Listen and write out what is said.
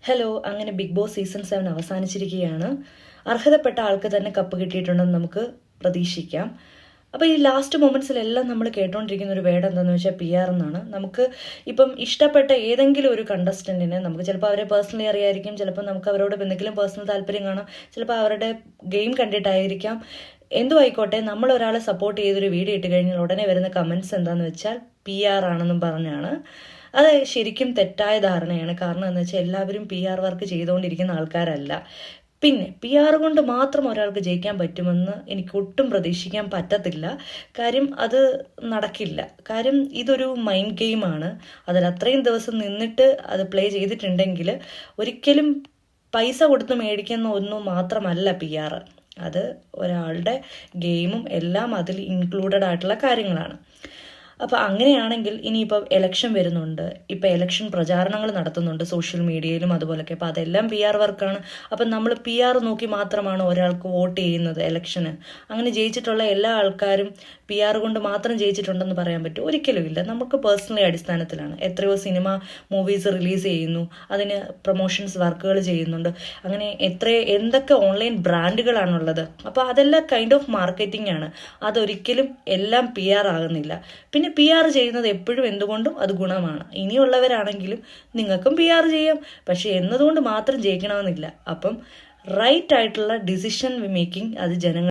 Hello, അങ്ങനെ big boss season 7 അവസാനിച്ചിരിക്കുകയാണ്. അർഹതപ്പെട്ട ആൾക്ക് തന്നെ കപ്പ് കിട്ടിയിട്ടുണ്ടെന്ന് നമുക്ക് പ്രതീക്ഷിക്കാം. അപ്പോൾ ഈ ലാസ്റ്റ് മൊമെന്റ്സിലെല്ലാം നമ്മൾ കേട്ടോണ്ടിരിക്കുന്ന ഒരു വേർഡ് എന്താണെന്ന് വെച്ചാൽ PR എന്നാണ്. നമുക്ക് ഇപ്പം ഇഷ്ടപ്പെട്ട ഏതെങ്കിലും ഒരു കണ്ടസ്റ്റന്റിനെ നമുക്ക് ചിലപ്പോൾ അവരെ പേഴ്സണലി അറിയായിരിക്കും, ചിലപ്പോൾ നമുക്ക് അവരോട് എന്തെങ്കിലും പേഴ്സണൽ താല്പര്യം കാണാം, ചിലപ്പോൾ അവരുടെ ഗെയിം കണ്ടിട്ടായിരിക്കാം. എന്തു ആയിക്കോട്ടെ, നമ്മൾ ഒരാളെ സപ്പോർട്ട് ചെയ്തൊരു വീഡിയോ ഇട്ട് കഴിഞ്ഞാൽ ഉടനെ വരുന്ന കമന്റ്സ് എന്താണെന്ന് വെച്ചാൽ PR ആണെന്നും പറഞ്ഞാണ്. അത് ശരിക്കും തെറ്റായ ധാരണയാണ്. കാരണം എന്ന് വെച്ചാൽ എല്ലാവരും PR വർക്ക് ചെയ്തുകൊണ്ടിരിക്കുന്ന ആൾക്കാരല്ല. പിന്നെ PR കൊണ്ട് മാത്രം ഒരാൾക്ക് ജയിക്കാൻ പറ്റുമെന്ന് എനിക്ക് ഒട്ടും പ്രതീക്ഷിക്കാൻ പറ്റത്തില്ല. കാര്യം അത് നടക്കില്ല. കാര്യം ഇതൊരു മൈൻഡ് ഗെയിമാണ്. അതിൽ അത്രയും ദിവസം നിന്നിട്ട് അത് പ്ലേ ചെയ്തിട്ടുണ്ടെങ്കിൽ ഒരിക്കലും പൈസ കൊടുത്ത് മേടിക്കുന്ന ഒന്നും മാത്രമല്ല PR. അത് ഒരാളുടെ ഗെയിമും എല്ലാം അതിൽ ഇൻക്ലൂഡഡ് ആയിട്ടുള്ള കാര്യങ്ങളാണ്. അപ്പോൾ അങ്ങനെയാണെങ്കിൽ ഇനിയിപ്പോൾ എലക്ഷൻ വരുന്നുണ്ട്, ഇപ്പോൾ എലക്ഷൻ പ്രചാരണങ്ങൾ നടത്തുന്നുണ്ട് സോഷ്യൽ മീഡിയയിലും അതുപോലൊക്കെ. അപ്പോൾ അതെല്ലാം PR വർക്കാണ്. അപ്പം നമ്മൾ PR നോക്കി മാത്രമാണ് ഒരാൾക്ക് വോട്ട് ചെയ്യുന്നത് എലക്ഷന്. അങ്ങനെ ജയിച്ചിട്ടുള്ള എല്ലാ ആൾക്കാരും PR കൊണ്ട് മാത്രം ജയിച്ചിട്ടുണ്ടെന്ന് പറയാൻ പറ്റും? ഒരിക്കലുമില്ല. നമുക്ക് പേഴ്സണലി അടിസ്ഥാനത്തിലാണ്. എത്രയോ സിനിമ മൂവീസ് റിലീസ് ചെയ്യുന്നു, അതിന് പ്രൊമോഷൻസ് വർക്കുകൾ ചെയ്യുന്നുണ്ട്, അങ്ങനെ എന്തൊക്കെ ഓൺലൈൻ ബ്രാൻഡുകളാണുള്ളത്. അപ്പോൾ അതെല്ലാം കൈൻഡ് ഓഫ് മാർക്കറ്റിംഗ് ആണ്. അതൊരിക്കലും എല്ലാം PR ആകുന്നില്ല. പിന്നെ PR ചെയ്യുന്നത് എപ്പോഴും എന്തുകൊണ്ടും അത് ഗുണമാണ്. ഇനിയുള്ളവരാണെങ്കിലും നിങ്ങൾക്കും PR ചെയ്യാം, പക്ഷെ എന്നതുകൊണ്ട് മാത്രം ജയിക്കണമെന്നില്ല. അപ്പം റൈറ്റ് ആയിട്ടുള്ള ഡിസിഷൻ മേക്കിംഗ് അത് ജനങ്ങൾ